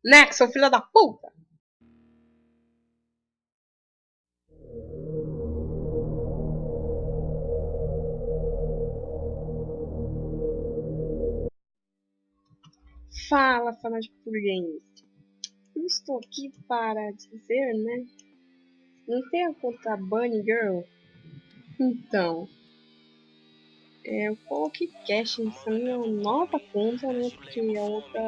Né, seu filho da puta? Fala, fanático por games. Eu estou aqui para dizer, né? Não tem a conta Bunny Girl? Então, eu coloquei cash nessa minha nova conta, né? Porque a outra.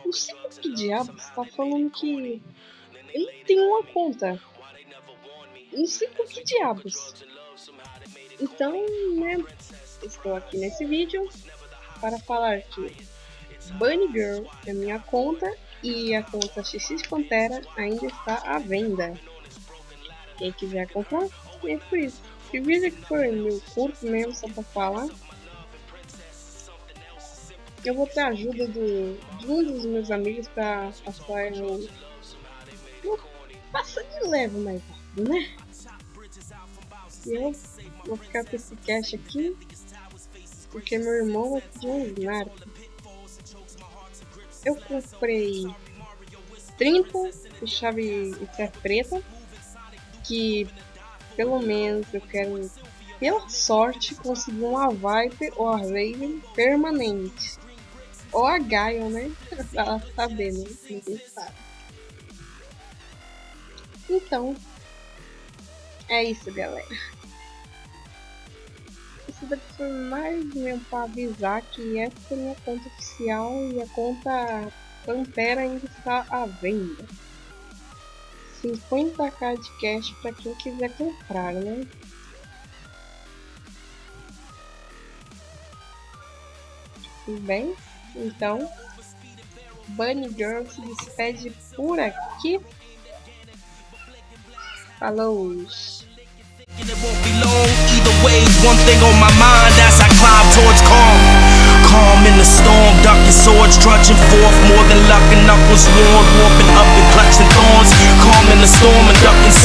Não sei por que diabos tá falando que ele tem uma conta. Não sei por que diabos. Então, né? Estou aqui nesse vídeo para falar que Bunny Girl é minha conta e a conta XX Pantera ainda está à venda. Quem quiser comprar, é por isso. Que vídeo que foi meu curto mesmo, só pra falar. Eu vou ter a ajuda de um dos meus amigos pra passar o. Passa de leve mais rápido, né? E eu vou ficar com esse cash aqui, porque meu irmão vai pedir um snark. Eu comprei 30 de chave preta, que pelo menos eu quero, pela sorte, conseguir uma Viper ou a Raven permanente. Ou a Gaia, né? Pra ela saber, né? Ninguém sabe. Então, é isso, galera. Isso daqui foi mais mesmo pra avisar que essa é a minha conta oficial e a conta Pantera ainda está à venda. 50k de cash para quem quiser comprar, né? Tudo bem? Então, Bunny Girl se despede por aqui. Falou! And it won't be long, either way, one thing on my mind as I climb towards calm. Calm in the storm, ducking swords, trudging forth, more than luck and knuckles worn, warping up and clutching thorns. Calm in the storm and ducking swords.